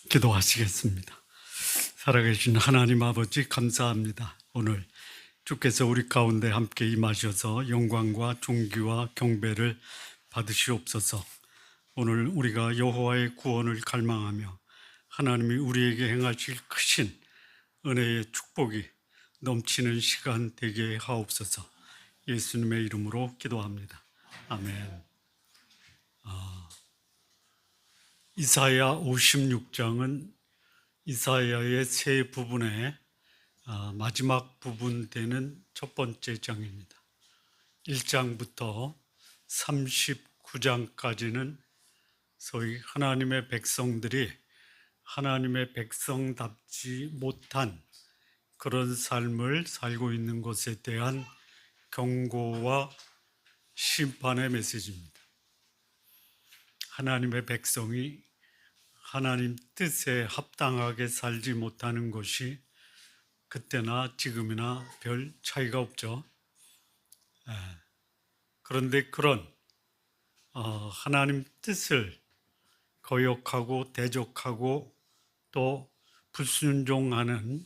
기도하시겠습니다. 살아계신 하나님 아버지 감사합니다. 오늘 주께서 우리 가운데 함께 임하셔서 영광과 존귀와 경배를 받으시옵소서. 오늘 우리가 여호와의 구원을 갈망하며 하나님이 우리에게 행하실 크신 은혜의 축복이 넘치는 시간 되게 하옵소서. 예수님의 이름으로 기도합니다. 아멘. 이사야 56장은 이사야의 세 부분의 마지막 부분 되는 첫 번째 장입니다. 1장부터 39장까지는 소위 하나님의 백성들이 하나님의 백성답지 못한 그런 삶을 살고 있는 것에 대한 경고와 심판의 메시지입니다. 하나님의 백성이 하나님 뜻에 합당하게 살지 못하는 것이 그때나 지금이나 별 차이가 없죠. 그런데 그런 하나님 뜻을 거역하고 대적하고 또 불순종하는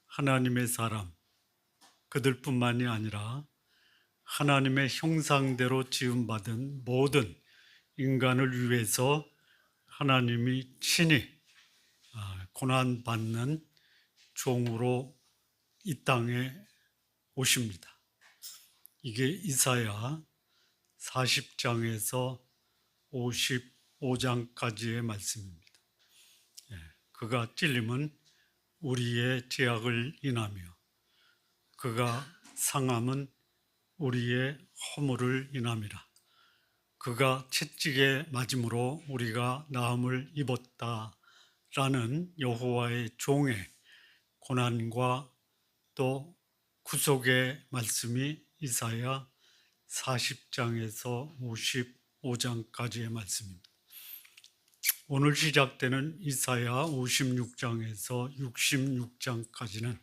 하나님의 사람, 그들뿐만이 아니라 하나님의 형상대로 지음받은 모든 인간을 위해서 하나님이 친히 고난받는 종으로 이 땅에 오십니다. 이게 이사야 40장에서 55장까지의 말씀입니다. 그가 찔림은 우리의 죄악을 인하며 그가 상함은 우리의 허물을 인함이라. 그가 채찍에 맞음으로 우리가 나음을 입었다라는 여호와의 종의 고난과 또 구속의 말씀이 이사야 40장에서 55장까지의 말씀입니다. 오늘 시작되는 이사야 56장에서 66장까지는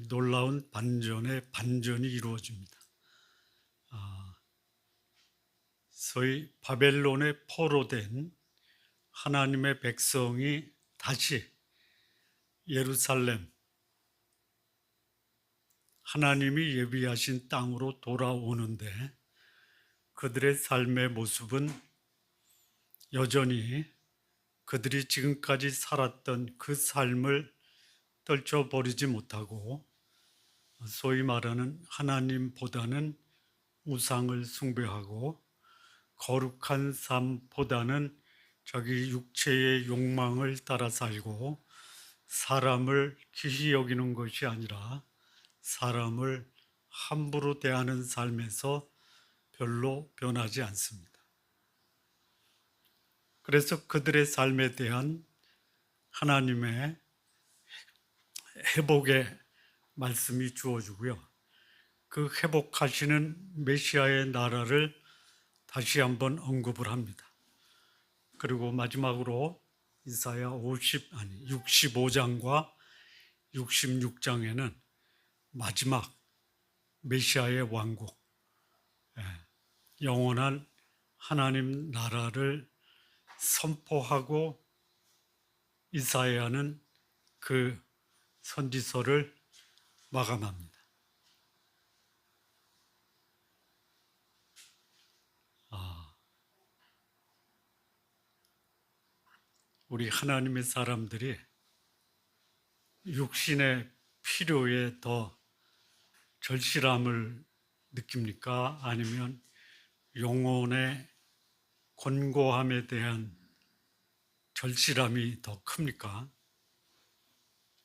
놀라운 반전의 반전이 이루어집니다. 소위 바벨론에 포로된 하나님의 백성이 다시 예루살렘, 하나님이 예비하신 땅으로 돌아오는데 그들의 삶의 모습은 여전히 그들이 지금까지 살았던 그 삶을 떨쳐버리지 못하고 소위 말하는 하나님보다는 우상을 숭배하고 거룩한 삶보다는 자기 육체의 욕망을 따라 살고 사람을 귀히 여기는 것이 아니라 사람을 함부로 대하는 삶에서 별로 변하지 않습니다. 그래서 그들의 삶에 대한 하나님의 회복의 말씀이 주어지고요. 그 회복하시는 메시아의 나라를 다시 한번 언급을 합니다. 그리고 마지막으로 이사야 65장과 66장에는 마지막 메시아의 왕국, 영원한 하나님 나라를 선포하고 이사야는 그 선지서를 마감합니다. 우리 하나님의 사람들이 육신의 필요에 더 절실함을 느낍니까? 아니면 영혼의 권고함에 대한 절실함이 더 큽니까?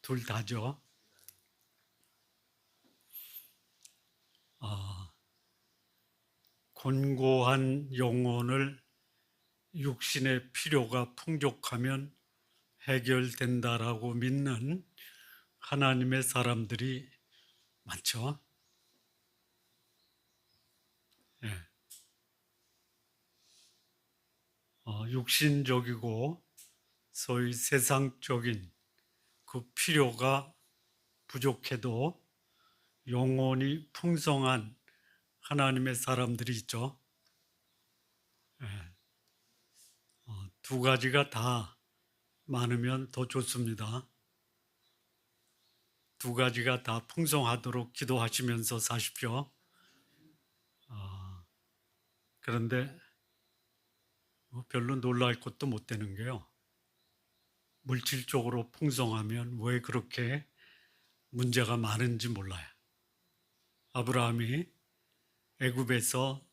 둘 다죠. 권고한 영혼을 육신의 필요가 풍족하면 해결된다라고 믿는 하나님의 사람들이 많죠. 육신적이고 소위 세상적인 그 필요가 부족해도 영혼이 풍성한 하나님의 사람들이 있죠. 두 가지가 다 많으면 더 좋습니다. 두 가지가 다 풍성하도록 기도하시면서 사십시오. 그런데 별로 놀랄 것도 못 되는 게요. 물질적으로 풍성하면 왜 그렇게 문제가 많은지 몰라요. 아브라함이 애굽에서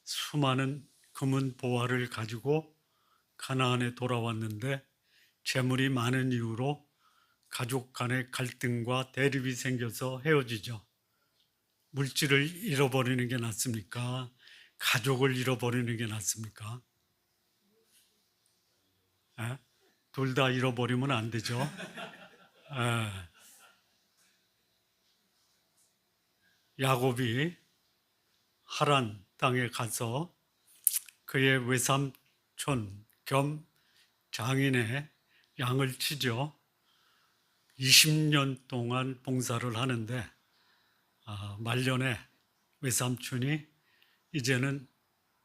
수많은 금은 보화를 가지고 가나안에 돌아왔는데 재물이 많은 이유로 가족 간의 갈등과 대립이 생겨서 헤어지죠. 물질을 잃어버리는 게 낫습니까? 가족을 잃어버리는 게 낫습니까? 둘 다 잃어버리면 안 되죠. 에, 야곱이 하란 땅에 가서 그의 외삼촌 겸 장인의 양을 치죠. 20년 동안 봉사를 하는데 말년에 외삼촌이 이제는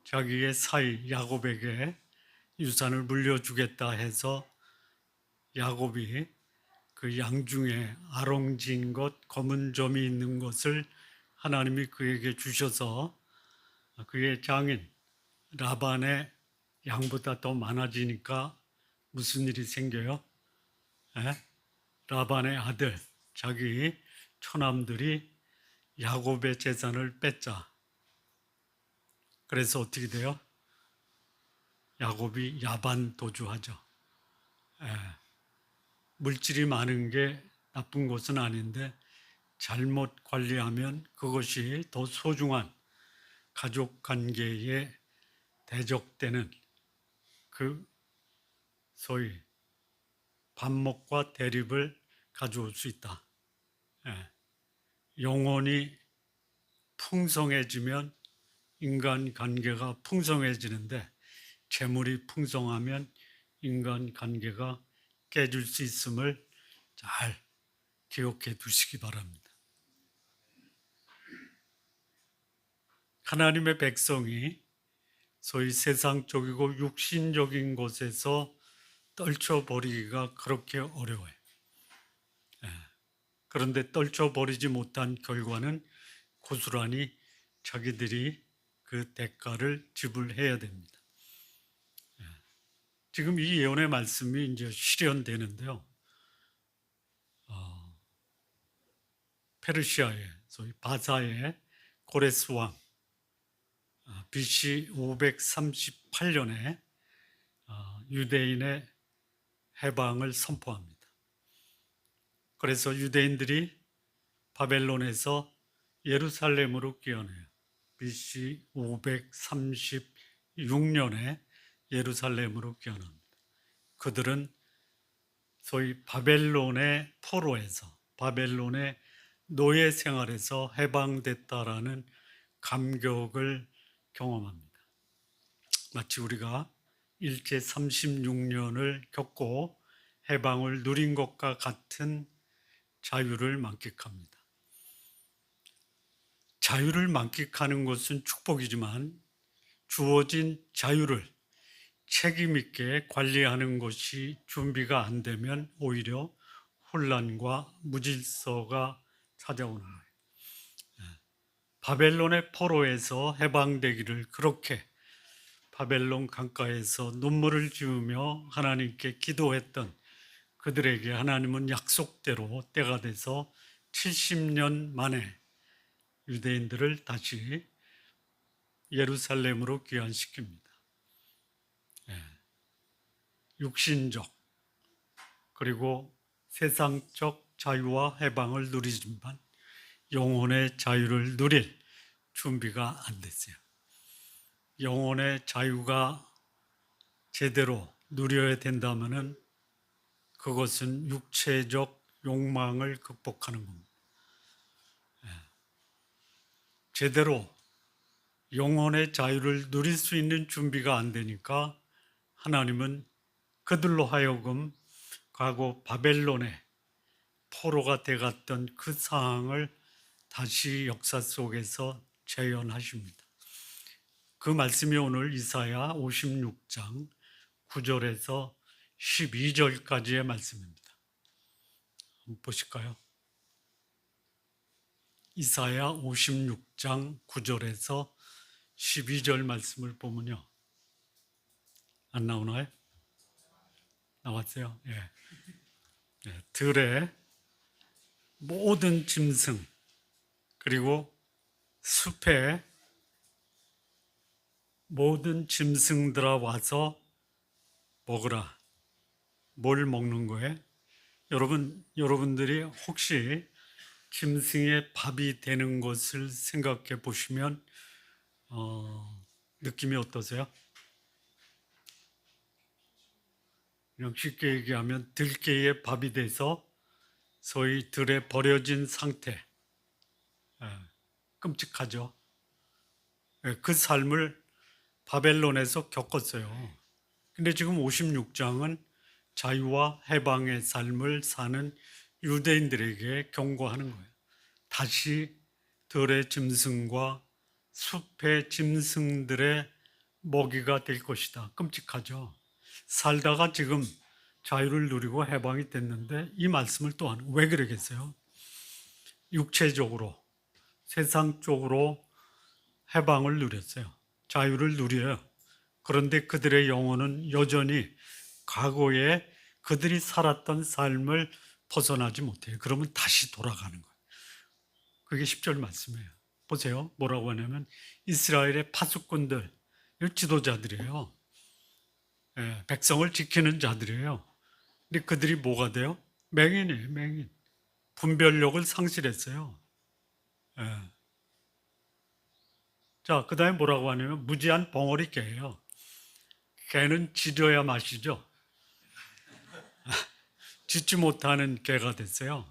자기의 사위 야곱에게 유산을 물려주겠다 해서 야곱이 그 양 중에 아롱진 것, 검은 점이 있는 것을 하나님이 그에게 주셔서 그의 장인 라반의 양보다 더 많아지니까 무슨 일이 생겨요? 라반의 아들, 자기 처남들이 야곱의 재산을 뺐자. 그래서 어떻게 돼요? 야곱이 야반 도주하죠. 물질이 많은 게 나쁜 것은 아닌데 잘못 관리하면 그것이 더 소중한 가족 관계에 대적되는 그 소위 반목과 대립을 가져올 수 있다. 영혼이 풍성해지면 인간 관계가 풍성해지는데 재물이 풍성하면 인간 관계가 깨질 수 있음을 잘 기억해 두시기 바랍니다. 하나님의 백성이 소위 세상적이고 육신적인 곳에서 떨쳐버리기가 그렇게 어려워요. 그런데 떨쳐버리지 못한 결과는 고스란히 자기들이 그 대가를 지불해야 됩니다. 지금 이 예언의 말씀이 이제 실현되는데요. 페르시아의 소위 바사의 고레스 왕 BC 538년에 유대인의 해방을 선포합니다. 그래서 유대인들이 바벨론에서 예루살렘으로 끼어내요. BC 536년에 예루살렘으로 끼어납니다. 그들은 소위 바벨론의 포로에서 바벨론의 노예 생활에서 해방됐다라는 감격을 경험합니다. 마치 우리가 일제 36년을 겪고 해방을 누린 것과 같은 자유를 만끽합니다. 자유를 만끽하는 것은 축복이지만 주어진 자유를 책임 있게 관리하는 것이 준비가 안 되면 오히려 혼란과 무질서가 찾아오는 거예요. 바벨론의 포로에서 해방되기를 그렇게 바벨론 강가에서 눈물을 지으며 하나님께 기도했던 그들에게 하나님은 약속대로 때가 돼서 70년 만에 유대인들을 다시 예루살렘으로 귀환시킵니다. 육신적 그리고 세상적 자유와 해방을 누리지만 영혼의 자유를 누릴 준비가 안 됐어요. 영혼의 자유가 제대로 누려야 된다면은 그것은 육체적 욕망을 극복하는 겁니다. 제대로 영혼의 자유를 누릴 수 있는 준비가 안 되니까 하나님은 그들로 하여금 과거 바벨론의 포로가 돼갔던 그 상황을 다시 역사 속에서 재현하십니다. 그 말씀이 오늘 이사야 56장 9절에서 12절까지의 말씀입니다. 한번 보실까요? 이사야 56장 9절에서 12절 말씀을 보면요. 안 나오나요? 나왔어요? 예. 예. 들의 모든 짐승 그리고 숲의 모든 짐승들아 와서 먹으라. 뭘 먹는 거예요? 여러분들이 혹시 짐승의 밥이 되는 것을 생각해 보시면 느낌이 어떠세요? 그냥 쉽게 얘기하면 들깨의 밥이 돼서 소위 들에 버려진 상태. 끔찍하죠. 그 삶을 바벨론에서 겪었어요. 근데 지금 56장은 자유와 해방의 삶을 사는 유대인들에게 경고하는 거예요. 다시 들의 짐승과 숲의 짐승들의 먹이가 될 것이다. 끔찍하죠. 살다가 지금 자유를 누리고 해방이 됐는데 이 말씀을 또한 왜 그러겠어요? 육체적으로, 세상적으로 해방을 누렸어요. 자유를 누려요. 그런데 그들의 영혼은 여전히 과거에 그들이 살았던 삶을 벗어나지 못해요. 그러면 다시 돌아가는 거예요. 그게 10절 말씀이에요. 보세요. 뭐라고 하냐면 이스라엘의 파수꾼들, 지도자들이에요. 예, 백성을 지키는 자들이에요. 근데 그들이 뭐가 돼요? 맹인이에요. 맹인. 분별력을 상실했어요. 예. 자, 그 다음에 뭐라고 하냐면 무지한 벙어리 개예요. 개는 짖어야 마시죠. 짖지 못하는 개가 됐어요.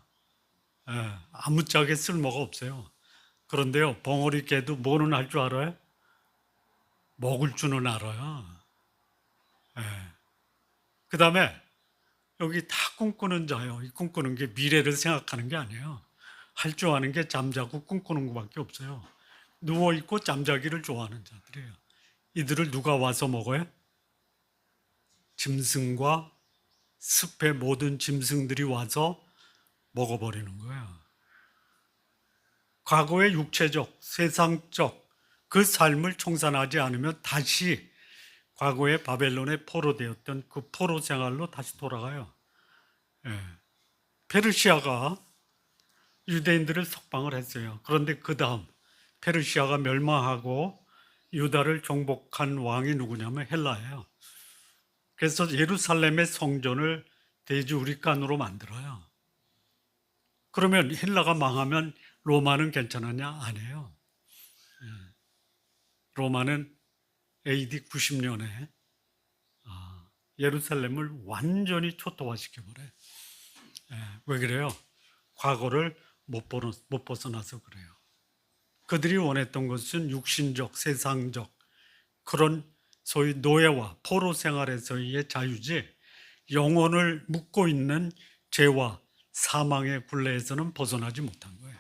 예, 아무짝에 쓸모가 없어요. 그런데요, 벙어리 개도 뭐는 할 줄 알아요? 먹을 줄은 알아요. 예. 그 다음에 여기 다 꿈꾸는 자요. 이 꿈꾸는 게 미래를 생각하는 게 아니에요. 할 줄 아는 게 잠자고 꿈꾸는 것밖에 없어요. 누워있고 잠자기를 좋아하는 자들이에요. 이들을 누가 와서 먹어요? 짐승과 숲의 모든 짐승들이 와서 먹어버리는 거예요. 과거의 육체적, 세상적 그 삶을 청산하지 않으면 다시 과거의 바벨론에 포로되었던 그 포로 생활로 다시 돌아가요. 예. 페르시아가 유대인들을 석방을 했어요. 그런데 그 다음 페르시아가 멸망하고 유다를 정복한 왕이 누구냐면 헬라예요. 그래서 예루살렘의 성전을 대주우리간으로 만들어요. 그러면 헬라가 망하면 로마는 괜찮았냐? 아니에요. 로마는 AD 90년에 예루살렘을 완전히 초토화시켜버려요. 왜 그래요? 과거를 못 벗어나서 그래요. 그들이 원했던 것은 육신적, 세상적 그런 소위 노예와 포로 생활에서의 자유지 영혼을 묶고 있는 죄와 사망의 굴레에서는 벗어나지 못한 거예요.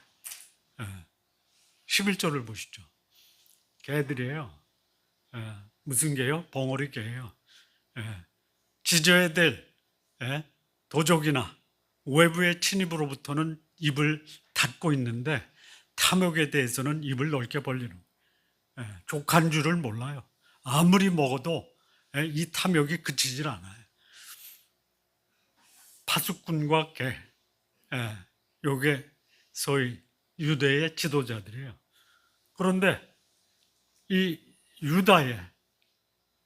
11절을 보시죠. 개들이에요. 무슨 개요? 벙어리 개예요. 짖어야 될 도적이나 외부의 침입으로부터는 입을 닫고 있는데 탐욕에 대해서는 입을 넓게 벌리는 족한 줄을 몰라요. 아무리 먹어도 이 탐욕이 그치질 않아요. 파수꾼과 개, 요게 소위 유대의 지도자들이에요. 그런데 이 유다의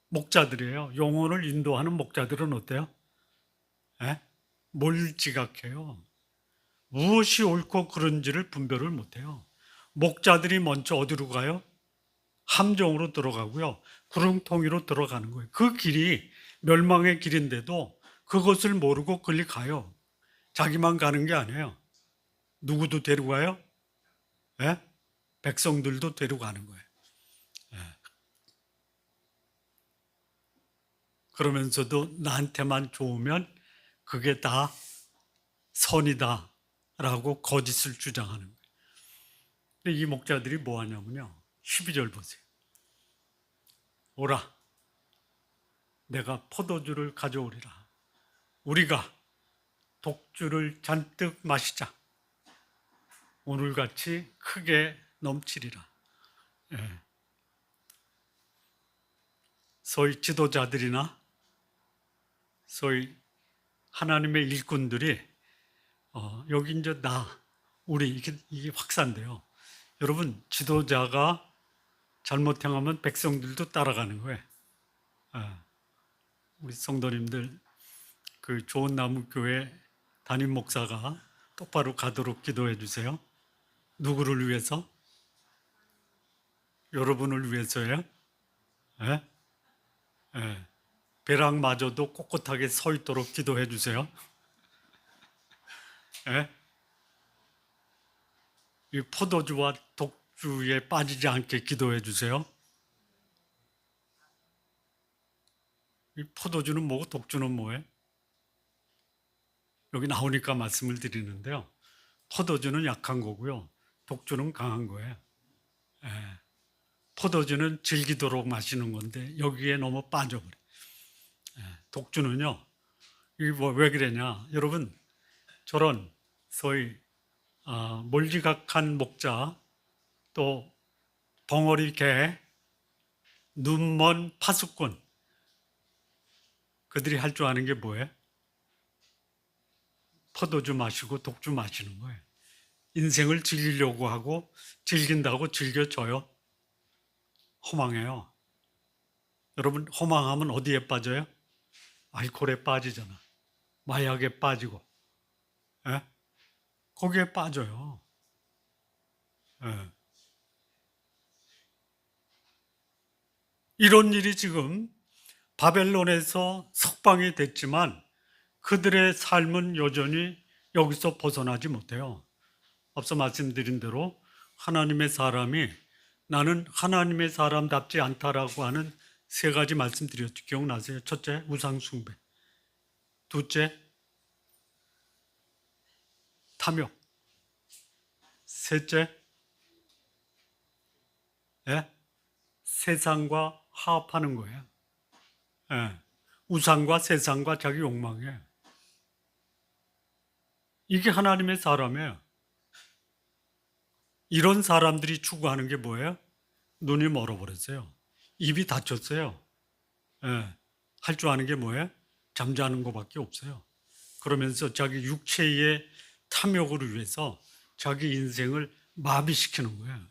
목자들이에요. 영혼을 인도하는 목자들은 어때요? 뭘 지각해요? 무엇이 옳고 그른지를 분별을 못해요. 목자들이 먼저 어디로 가요? 함정으로 들어가고요. 구렁텅이로 들어가는 거예요. 그 길이 멸망의 길인데도 그것을 모르고 그리 가요. 자기만 가는 게 아니에요. 누구도 데려가요? 백성들도 데려가는 거예요. 그러면서도 나한테만 좋으면 그게 다 선이다 라고 거짓을 주장하는 거예요. 근데 이 목자들이 뭐 하냐면요. 12절 보세요. 오라. 내가 포도주를 가져오리라. 우리가 독주를 잔뜩 마시자. 오늘같이 크게 넘치리라. 예. 소위 지도자들이나 소위 하나님의 일꾼들이 여기 이제 우리 이게 확산돼요. 여러분, 지도자가 잘못 행하면 백성들도 따라가는 거예요. 우리 성도님들 그 좋은 나무 교회 담임 목사가 똑바로 가도록 기도해 주세요. 누구를 위해서? 여러분을 위해서예요. 예? 예. 벼락마저도 꼿꼿하게 서 있도록 기도해 주세요. 예? 이 포도주와 독주에 빠지지 않게 기도해 주세요. 이 포도주는 뭐고 독주는 뭐예요? 여기 나오니까 말씀을 드리는데요. 포도주는 약한 거고요. 독주는 강한 거예요. 예. 포도주는 즐기도록 마시는 건데 여기에 너무 빠져버려. 예. 독주는요. 이게 왜 그러냐? 여러분, 저런 소위 몰지각한 목자, 또 벙어리 개, 눈먼 파수꾼, 그들이 할 줄 아는 게 뭐예요? 포도주 마시고 독주 마시는 거예요. 인생을 즐기려고 하고 즐긴다고 즐겨줘요. 허망해요. 여러분, 허망하면 어디에 빠져요? 알코올에 빠지잖아. 마약에 빠지고. 예? 거기에 빠져요. 예. 이런 일이 지금 바벨론에서 석방이 됐지만 그들의 삶은 여전히 여기서 벗어나지 못해요. 앞서 말씀드린 대로 하나님의 사람이 나는 하나님의 사람답지 않다라고 하는 세 가지 말씀드렸죠. 기억나세요? 첫째, 우상 숭배. 둘째, 탐욕. 셋째, 예? 세상과 화합하는 거예요. 예. 우상과 세상과 자기 욕망이에요. 이게 하나님의 사람이에요. 이런 사람들이 추구하는 게 뭐예요? 눈이 멀어버렸어요. 입이 닫혔어요. 예. 할 줄 아는 게 뭐예요? 잠자는 것밖에 없어요. 그러면서 자기 육체의 탐욕을 위해서 자기 인생을 마비시키는 거예요.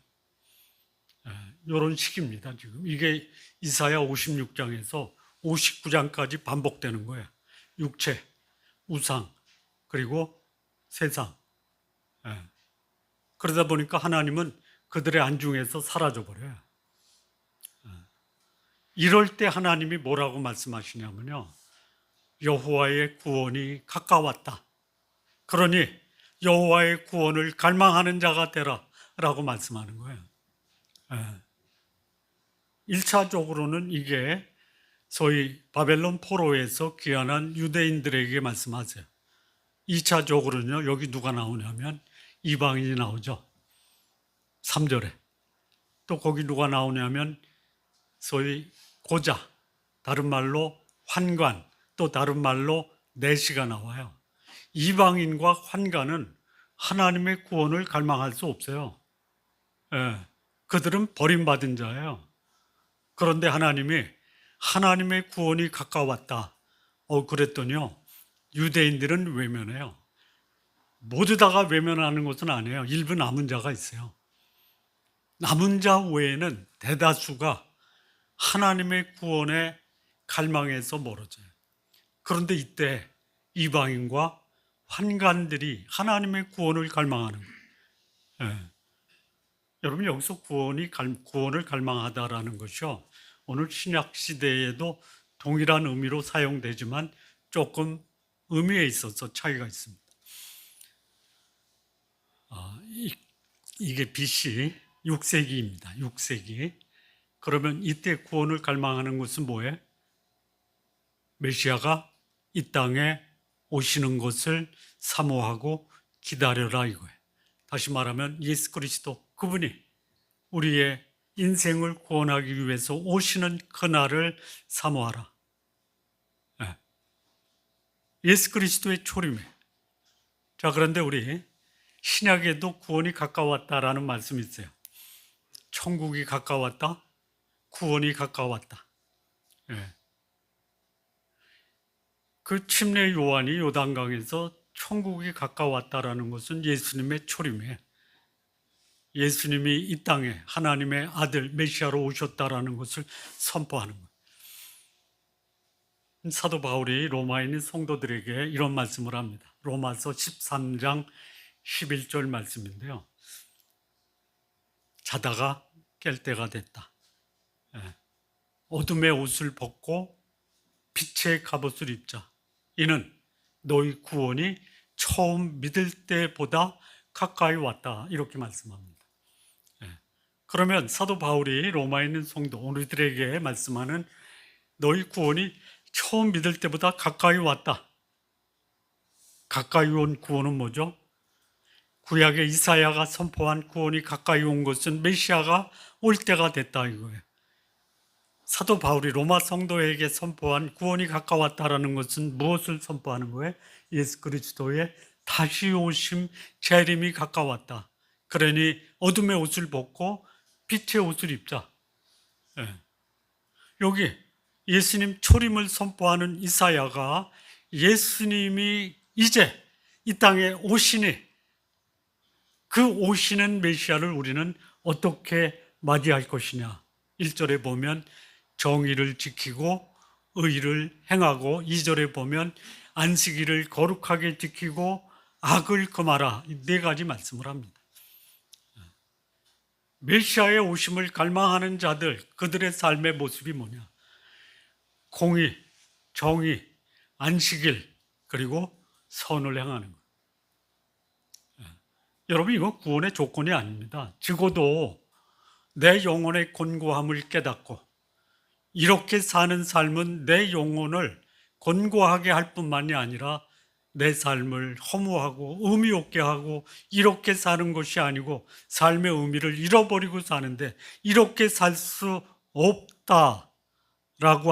이런 식입니다. 지금 이게 이사야 56장에서 59장까지 반복되는 거예요. 육체, 우상, 그리고 세상. 그러다 보니까 하나님은 그들의 안중에서 사라져 버려요. 이럴 때 하나님이 뭐라고 말씀하시냐면요. 여호와의 구원이 가까웠다. 그러니 여호와의 구원을 갈망하는 자가 되라 라고 말씀하는 거예요. 1차적으로는 이게 소위 바벨론 포로에서 귀환한 유대인들에게 말씀하세요. 2차적으로는요, 여기 누가 나오냐면 이방인이 나오죠. 3절에. 또 거기 누가 나오냐면 소위 고자, 다른 말로 환관, 또 다른 말로 내시가 나와요. 이방인과 환관은 하나님의 구원을 갈망할 수 없어요. 그들은 버림받은 자예요. 그런데 하나님이 하나님의 구원이 가까웠다. 그랬더니요. 유대인들은 외면해요. 모두 다가 외면하는 것은 아니에요. 일부 남은 자가 있어요. 남은 자 외에는 대다수가 하나님의 구원에 갈망해서 멀어져요. 그런데 이때 이방인과 환관들이 하나님의 구원을 갈망하는 거예요. 여러분, 여기서 구원을 갈망하다라는 것이요. 오늘 신약 시대에도 동일한 의미로 사용되지만 조금 의미에 있어서 차이가 있습니다. 이게 BC 6세기입니다. 6세기. 그러면 이때 구원을 갈망하는 것은 뭐예요? 메시아가 이 땅에 오시는 것을 사모하고 기다려라 이거예요. 다시 말하면 예수 그리스도 그분이 우리의 인생을 구원하기 위해서 오시는 그날을 사모하라. 예수 그리스도의 초림에. 자, 그런데 우리 신약에도 구원이 가까웠다라는 말씀이 있어요. 천국이 가까웠다, 구원이 가까웠다. 예. 그 침례 요한이 요단강에서 천국이 가까웠다라는 것은 예수님의 초림에, 예수님이 이 땅에 하나님의 아들 메시아로 오셨다라는 것을 선포하는 거예요. 사도 바울이 로마에 있는 성도들에게 이런 말씀을 합니다. 로마서 13장 11절 말씀인데요. 자다가 깰 때가 됐다. 어둠의 옷을 벗고 빛의 갑옷을 입자. 이는 너희 구원이 처음 믿을 때보다 가까이 왔다. 이렇게 말씀합니다. 그러면 사도 바울이 로마에 있는 성도 우리들에게 말씀하는 너희 구원이 처음 믿을 때보다 가까이 왔다. 가까이 온 구원은 뭐죠? 구약의 이사야가 선포한 구원이 가까이 온 것은 메시아가 올 때가 됐다 이거예요. 사도 바울이 로마 성도에게 선포한 구원이 가까웠다라는 것은 무엇을 선포하는 거예요? 예수 그리스도의 다시 오심 재림이 가까웠다. 그러니 어둠의 옷을 벗고 빛의 옷을 입자. 여기 예수님 초림을 선포하는 이사야가 예수님이 이제 이 땅에 오시니 그 오시는 메시아를 우리는 어떻게 맞이할 것이냐. 1절에 보면 정의를 지키고 의를 행하고 2절에 보면 안식일을 거룩하게 지키고 악을 금하라. 이 네 가지 말씀을 합니다. 메시아의 오심을 갈망하는 자들, 그들의 삶의 모습이 뭐냐? 공의, 정의, 안식일, 그리고 선을 행하는 것. 여러분, 이거 구원의 조건이 아닙니다. 적어도 내 영혼의 곤고함을 깨닫고 이렇게 사는 삶은 내 영혼을 곤고하게 할 뿐만이 아니라 내 삶을 허무하고 의미 없게 하고 이렇게 사는 것이 아니고 삶의 의미를 잃어버리고 사는데 이렇게 살 수 없다라고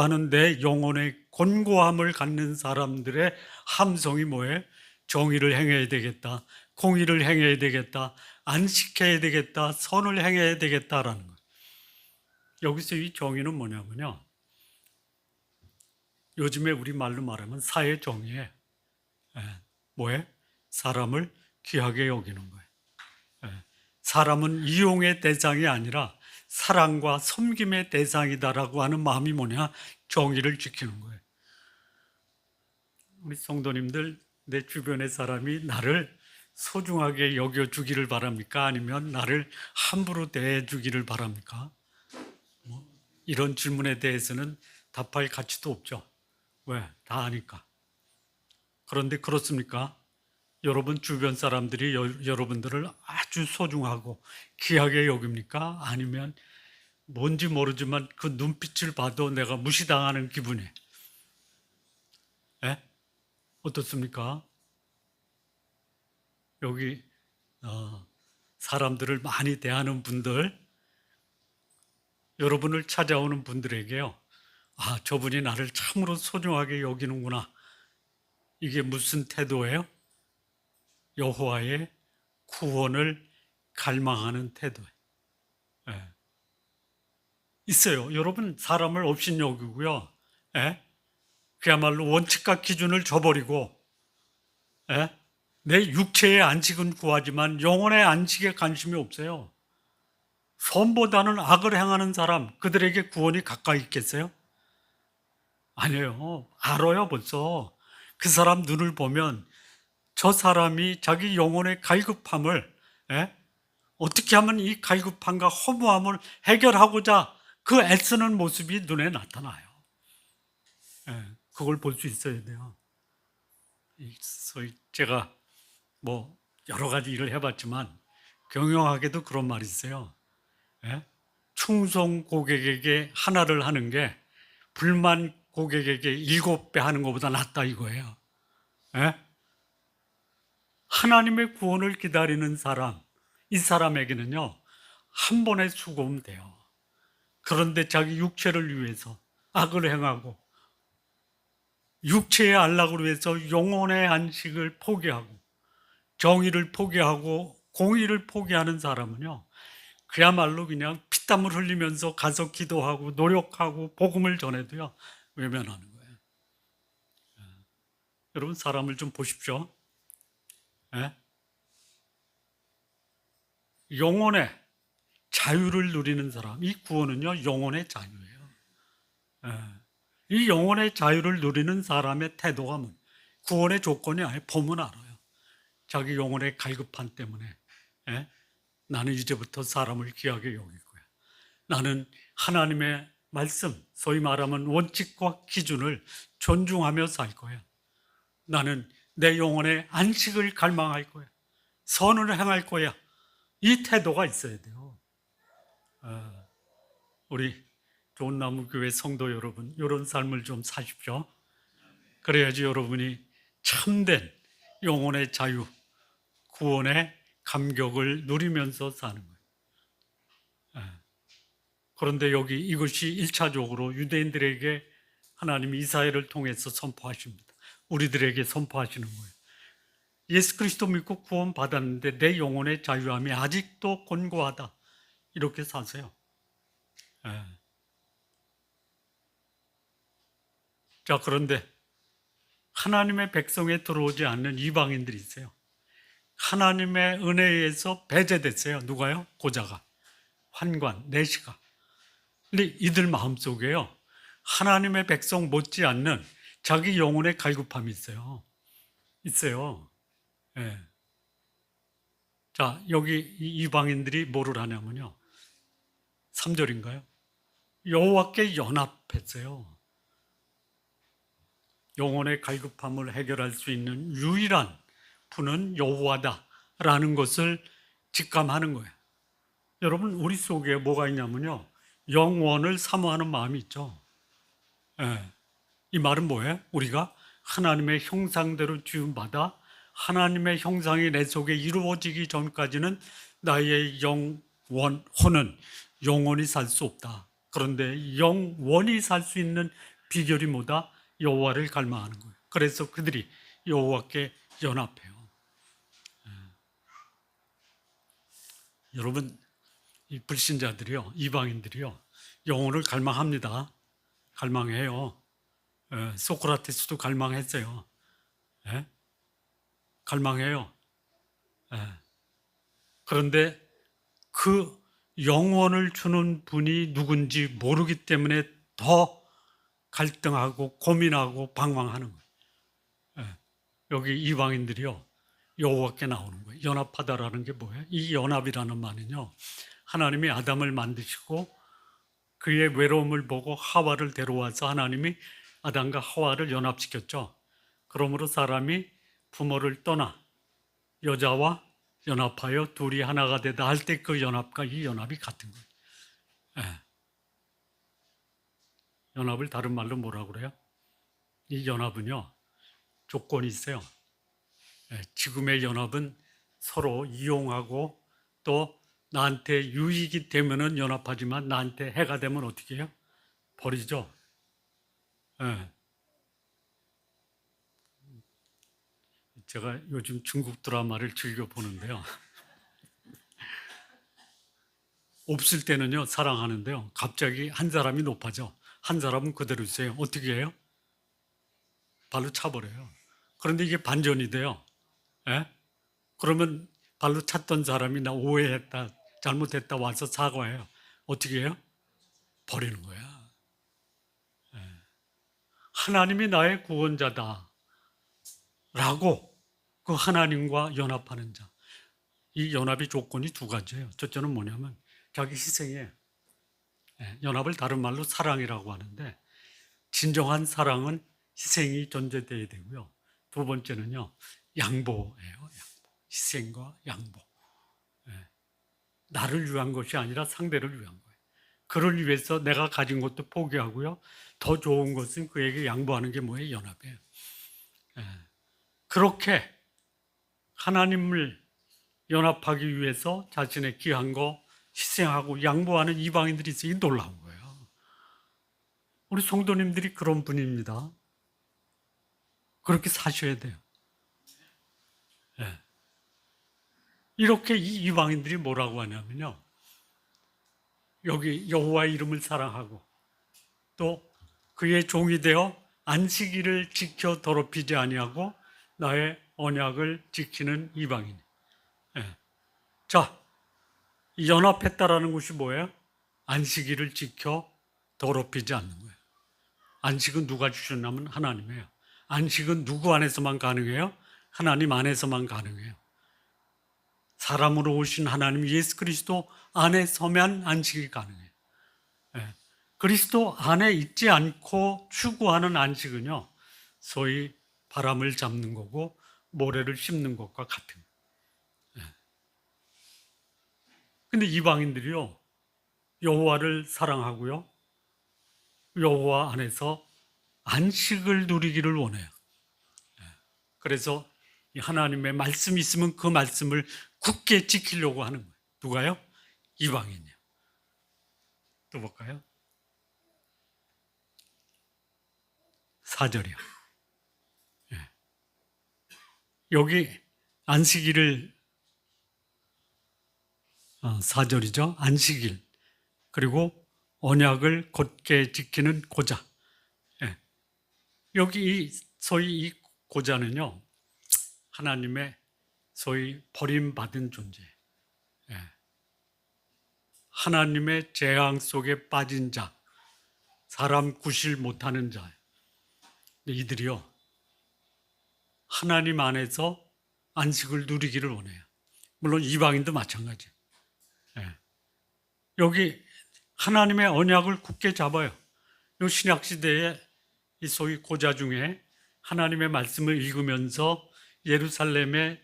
하는 내 영혼의 곤고함을 갖는 사람들의 함성이 뭐예요? 정의를 행해야 되겠다, 공의를 행해야 되겠다, 안식해야 되겠다, 선을 행해야 되겠다라는 것. 여기서 이 정의는 뭐냐면요, 요즘에 우리 말로 말하면 사회 정의에 뭐예요? 사람을 귀하게 여기는 거예요. 사람은 이용의 대상이 아니라 사랑과 섬김의 대상이다라고 하는 마음이 뭐냐? 정의를 지키는 거예요. 우리 성도님들, 내 주변의 사람이 나를 소중하게 여겨주기를 바랍니까? 아니면 나를 함부로 대해주기를 바랍니까? 이런 질문에 대해서는 답할 가치도 없죠. 왜? 다 아니까. 그런데 그렇습니까? 여러분 주변 사람들이 여러분들을 아주 소중하고 귀하게 여깁니까? 아니면 뭔지 모르지만 그 눈빛을 봐도 내가 무시당하는 기분이 어떻습니까? 여기 사람들을 많이 대하는 분들, 여러분을 찾아오는 분들에게요, 아, 저분이 나를 참으로 소중하게 여기는구나. 이게 무슨 태도예요? 여호와의 구원을 갈망하는 태도예요. 있어요. 여러분 사람을 업신여기고요. 그야말로 원칙과 기준을 저버리고 내 육체의 안식은 구하지만 영혼의 안식에 관심이 없어요. 선보다는 악을 행하는 사람, 그들에게 구원이 가까이 있겠어요? 아니에요. 알아요, 벌써. 그 사람 눈을 보면 저 사람이 자기 영혼의 갈급함을 어떻게 하면 이 갈급함과 허무함을 해결하고자 그 애쓰는 모습이 눈에 나타나요. 그걸 볼 수 있어야 돼요. 제가 뭐 여러 가지 일을 해봤지만 경영학에도 그런 말이 있어요. 충성 고객에게 하나를 하는 게 불만 고객에게 7배 하는 것보다 낫다 이거예요. 하나님의 구원을 기다리는 사람, 이 사람에게는요, 한 번의 수고면 돼요. 그런데 자기 육체를 위해서 악을 행하고 육체의 안락을 위해서 영혼의 안식을 포기하고 정의를 포기하고 공의를 포기하는 사람은요, 그야말로 그냥 피땀을 흘리면서 가서 기도하고 노력하고 복음을 전해도요, 외면하는 거예요. 여러분, 사람을 좀 보십시오. 예? 영혼의 자유를 누리는 사람, 이 구원은요, 영혼의 자유예요. 예. 이 영혼의 자유를 누리는 사람의 태도가 구원의 조건이 아예 보면 알아요. 자기 영혼의 갈급함 때문에, 예? 나는 이제부터 사람을 귀하게 여길 거야. 나는 하나님의 말씀, 소위 말하면 원칙과 기준을 존중하며 살 거야. 나는 내 영혼의 안식을 갈망할 거야. 선을 행할 거야. 이 태도가 있어야 돼요. 우리 좋은나무교회 성도 여러분, 이런 삶을 좀 사십시오. 그래야지 여러분이 참된 영혼의 자유, 구원의 감격을 누리면서 사는 거예요. 그런데 여기 이것이 1차적으로 유대인들에게 하나님이 이사야를 통해서 선포하십니다. 우리들에게 선포하시는 거예요. 예수 그리스도 믿고 구원 받았는데 내 영혼의 자유함이 아직도 곤고하다. 이렇게 사세요. 자, 그런데 하나님의 백성에 들어오지 않는 이방인들이 있어요. 하나님의 은혜에서 배제됐어요. 누가요? 고자가, 환관, 내시가. 근데 이들 마음속에요, 하나님의 백성 못지않는 자기 영혼의 갈급함이 있어요. 예. 자, 여기 이방인들이 뭐를 하냐면요, 3절인가요? 여호와께 연합했어요. 영혼의 갈급함을 해결할 수 있는 유일한 분은 여호와다라는 것을 직감하는 거예요. 여러분, 우리 속에 뭐가 있냐면요, 영원을 사모하는 마음이 있죠. 예. 이 말은 뭐예요? 우리가 하나님의 형상대로 지음받아 하나님의 형상이 내 속에 이루어지기 전까지는 나의 혼은 영원히 살 수 없다. 그런데 영원히 살 수 있는 비결이 뭐다? 여호와를 갈망하는 거예요. 그래서 그들이 여호와께 연합해요. 여러분, 이 불신자들이요, 이방인들이요, 영혼을 갈망합니다. 갈망해요. 소크라테스도 갈망했어요. 예? 갈망해요. 예. 그런데 그 영혼을 주는 분이 누군지 모르기 때문에 더 갈등하고 고민하고 방황하는 거예요. 예. 여기 이방인들이요, 여호와께 나오는 거예요. 연합하다라는 게 뭐예요? 이 연합이라는 말은요, 하나님이 아담을 만드시고 그의 외로움을 보고 하와를 데려와서 하나님이 아담과 하와를 연합시켰죠. 그러므로 사람이 부모를 떠나 여자와 연합하여 둘이 하나가 되다 할 때 그 연합과 이 연합이 같은 거예요. 예. 연합을 다른 말로 뭐라고 그래요? 이 연합은요, 조건이 있어요. 예. 지금의 연합은 서로 이용하고 또 나한테 유익이 되면은 연합하지만 나한테 해가 되면 어떻게 해요? 버리죠. 예. 제가 요즘 중국 드라마를 즐겨 보는데요. 없을 때는요, 사랑하는데요, 갑자기 한 사람이 높아져. 한 사람은 그대로 있어요. 어떻게 해요? 발로 차버려요. 그런데 이게 반전이 돼요. 예? 그러면 발로 찼던 사람이 나 오해했다, 잘못했다 와서 사과해요. 어떻게 해요? 버리는 거야. 하나님이 나의 구원자다 라고 그 하나님과 연합하는 자. 이 연합의 조건이 두 가지예요. 첫째는 뭐냐면 자기 희생이에요. 연합을 다른 말로 사랑이라고 하는데, 진정한 사랑은 희생이 존재되어야 되고요. 두 번째는요, 양보예요. 양보. 희생과 양보. 나를 위한 것이 아니라 상대를 위한 거예요. 그를 위해서 내가 가진 것도 포기하고요, 더 좋은 것은 그에게 양보하는 게 뭐예요? 연합이에요. 그렇게 하나님을 연합하기 위해서 자신의 귀한 거 희생하고 양보하는 이방인들이 있으니 놀라운 거예요. 우리 성도님들이 그런 분입니다. 그렇게 사셔야 돼요. 예. 이렇게 이 이방인들이 뭐라고 하냐면요. 여기 여호와의 이름을 사랑하고 또 그의 종이 되어 안식일을 지켜 더럽히지 아니하고 나의 언약을 지키는 이방인. 예. 자, 연합했다라는 것이 뭐예요? 안식일을 지켜 더럽히지 않는 거예요. 안식은 누가 주셨냐면 하나님이에요. 안식은 누구 안에서만 가능해요? 하나님 안에서만 가능해요. 사람으로 오신 하나님 예수 그리스도 안에 서면 안식이 가능해요. 예. 그리스도 안에 있지 않고 추구하는 안식은요, 소위 바람을 잡는 거고 모래를 씹는 것과 같은 거예요. 예. 근데 이방인들이요, 여호와를 사랑하고요, 여호와 안에서 안식을 누리기를 원해요. 그래서 하나님의 말씀이 있으면 그 말씀을 굳게 지키려고 하는 거예요. 누가요? 이방인이요. 또 볼까요? 4절이요. 예. 여기 안식일을 4절이죠. 안식일 그리고 언약을 곧게 지키는 고자. 예. 여기 소위 이 고자는요, 하나님의 소위 버림받은 존재, 예. 하나님의 재앙 속에 빠진 자, 사람 구실 못하는 자. 이들이요, 하나님 안에서 안식을 누리기를 원해요. 물론 이방인도 마찬가지. 예. 여기 하나님의 언약을 굳게 잡아요. 이 신약 시대에 이 소위 고자 중에 하나님의 말씀을 읽으면서 예루살렘에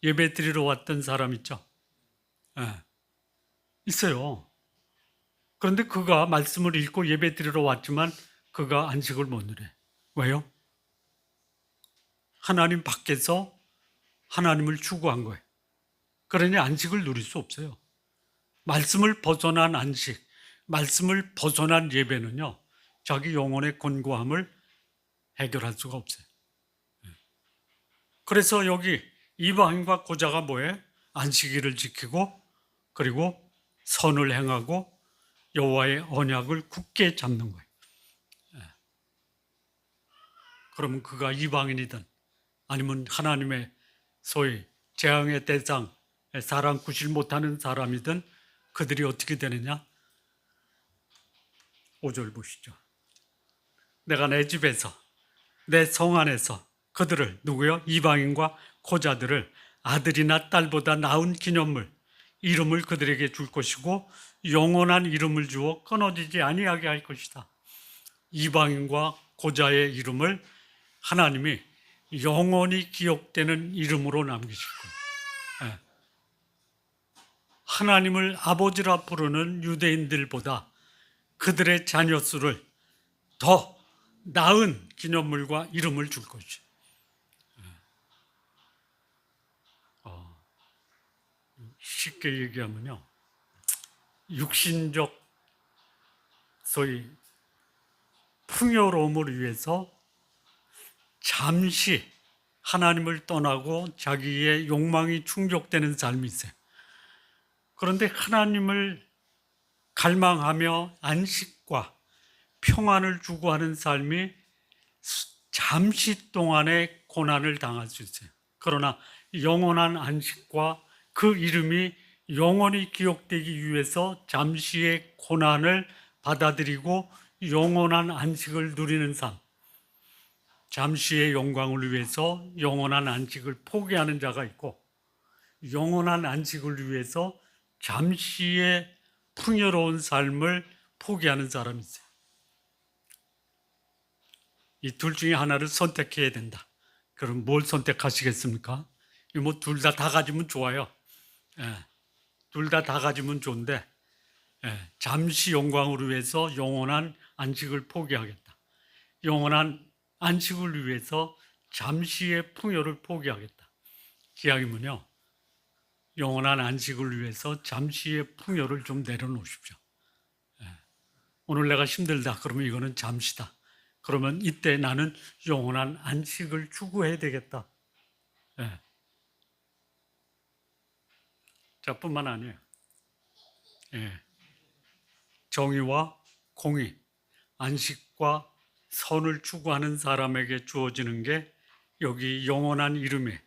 예배 드리러 왔던 사람 있죠? 예. 있어요. 그런데 그가 말씀을 읽고 예배 드리러 왔지만 그가 안식을 못 누려. 왜요? 하나님 밖에서 하나님을 추구한 거예요. 그러니 안식을 누릴 수 없어요. 말씀을 벗어난 안식, 말씀을 벗어난 예배는요, 자기 영혼의 곤고함을 해결할 수가 없어요. 그래서 여기 이방인과 고자가 뭐예요? 안식일을 지키고 그리고 선을 행하고 여호와의 언약을 굳게 잡는 거예요. 그러면 그가 이방인이든 아니면 하나님의 소위 재앙의 대상, 사람 구실 못하는 사람이든 그들이 어떻게 되느냐? 5절 보시죠. 내가 내 집에서 내 성 안에서 그들을 누구요? 이방인과 고자들을 아들이나 딸보다 나은 기념물 이름을 그들에게 줄 것이고 영원한 이름을 주어 끊어지지 아니하게 할 것이다. 이방인과 고자의 이름을 하나님이 영원히 기억되는 이름으로 남기실 거예요. 예. 하나님을 아버지라 부르는 유대인들보다 그들의 자녀 수를 더 나은 기념물과 이름을 줄 것이에요. 쉽게 얘기하면요, 육신적 소위 풍요로움을 위해서 잠시 하나님을 떠나고 자기의 욕망이 충족되는 삶이 있어요. 그런데 하나님을 갈망하며 안식과 평안을 추구하는 삶이 잠시 동안의 고난을 당할 수 있어요. 그러나 영원한 안식과 그 이름이 영원히 기억되기 위해서 잠시의 고난을 받아들이고 영원한 안식을 누리는 삶, 잠시의 영광을 위해서 영원한 안식을 포기하는 자가 있고 영원한 안식을 위해서 잠시의 풍요로운 삶을 포기하는 사람이 있어요. 이 둘 중에 하나를 선택해야 된다. 그럼 뭘 선택하시겠습니까? 뭐 둘 다 가지면 좋아요. 예, 둘 다 가지면 좋은데, 예, 잠시 영광을 위해서 영원한 안식을 포기하겠다. 영원한 안식을 위해서 잠시의 풍요를 포기하겠다. 기약이면요, 영원한 안식을 위해서 잠시의 풍요를 좀 내려놓으십시오. 예, 오늘 내가 힘들다. 그러면 이거는 잠시다. 그러면 이때 나는 영원한 안식을 추구해야 되겠다. 예. 자, 뿐만 아니에요. 예. 정의와 공의, 안식과 선을 추구하는 사람에게 주어지는 게 여기 영원한 이름이에요.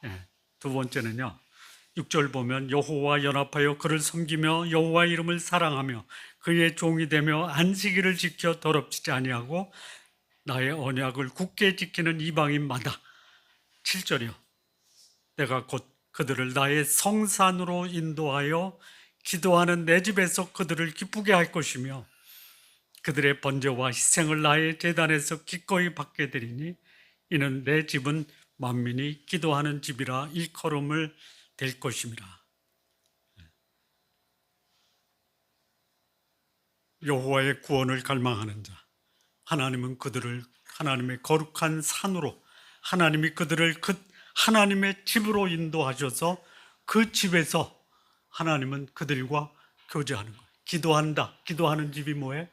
예. 두 번째는요. 6절 보면 여호와 연합하여 그를 섬기며 여호와 이름을 사랑하며 그의 종이 되며 안식일을 지켜 더럽히지 아니하고 나의 언약을 굳게 지키는 이방인마다 7절이요. 내가 곧 그들을 나의 성산으로 인도하여 기도하는 내 집에서 그들을 기쁘게 할 것이며 그들의 번제와 희생을 나의 제단에서 기꺼이 받게 되리니 이는 내 집은 만민이 기도하는 집이라 일컬음을 될 것임이라. 여호와의 구원을 갈망하는 자, 하나님은 그들을 하나님의 거룩한 산으로, 하나님이 그들을 그 하나님의 집으로 인도하셔서 그 집에서 하나님은 그들과 교제하는 거예요. 기도한다. 기도하는 집이 뭐예요?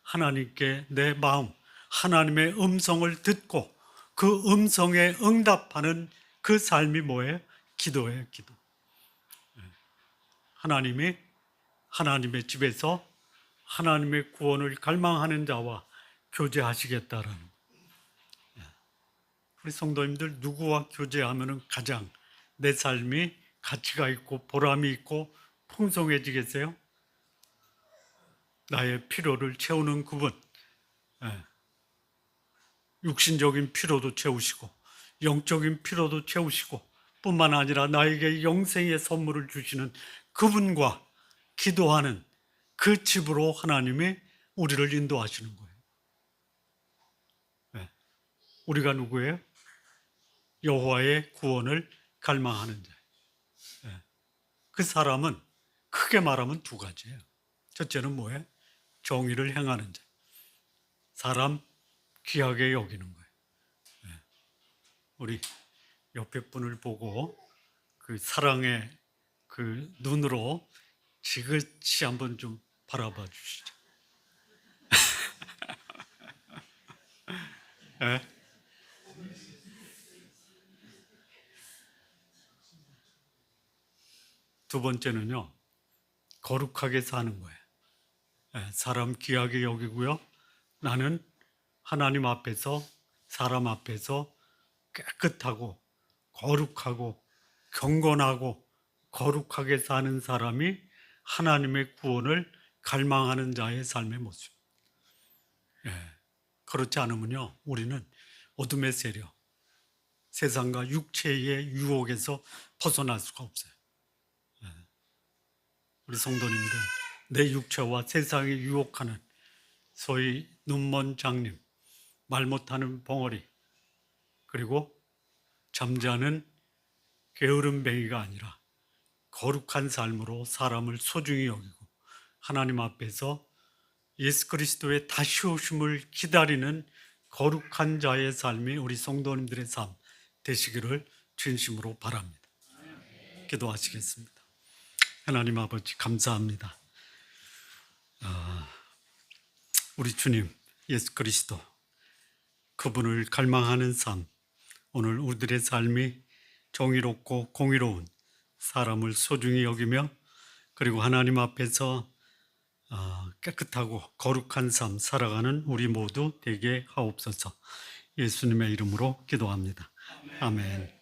하나님께 내 마음, 하나님의 음성을 듣고 그 음성에 응답하는 그 삶이 뭐예요? 기도예요, 기도. 하나님이 하나님의 집에서 하나님의 구원을 갈망하는 자와 교제하시겠다라는. 우리 성도님들 누구와 교제하면 가장 내 삶이 가치가 있고 보람이 있고 풍성해지겠어요? 나의 필요를 채우는 그분, 육신적인 필요도 채우시고 영적인 필요도 채우시고 뿐만 아니라 나에게 영생의 선물을 주시는 그분과 기도하는 그 집으로 하나님이 우리를 인도하시는 거예요. 우리가 누구예요? 여호와의 구원을 갈망하는 자. 그 사람은 크게 말하면 두 가지예요. 첫째는 뭐예요? 정의를 행하는 자. 사람 귀하게 여기는 거예요. 우리 옆에 분을 보고 그 사랑의 그 눈으로 지그시 한번 좀 바라봐 주시죠. 네? 두 번째는요, 거룩하게 사는 거예요. 사람 귀하게 여기고요. 나는 하나님 앞에서, 사람 앞에서 깨끗하고 거룩하고 경건하고 거룩하게 사는 사람이 하나님의 구원을 갈망하는 자의 삶의 모습. 그렇지 않으면요, 우리는 어둠의 세력, 세상과 육체의 유혹에서 벗어날 수가 없어요. 우리 성도님들, 내 육체와 세상에 유혹하는 소위 눈먼 장님, 말 못하는 벙어리, 그리고 잠자는 게으름뱅이가 아니라 거룩한 삶으로 사람을 소중히 여기고 하나님 앞에서 예수 그리스도의 다시 오심을 기다리는 거룩한 자의 삶이 우리 성도님들의 삶 되시기를 진심으로 바랍니다. 기도하시겠습니다. 하나님 아버지 감사합니다. 우리 주님 예수 그리스도 그분을 갈망하는 삶, 오늘 우리들의 삶이 정의롭고 공의로운 사람을 소중히 여기며 그리고 하나님 앞에서 깨끗하고 거룩한 삶 살아가는 우리 모두 되게 하옵소서. 예수님의 이름으로 기도합니다. 아멘.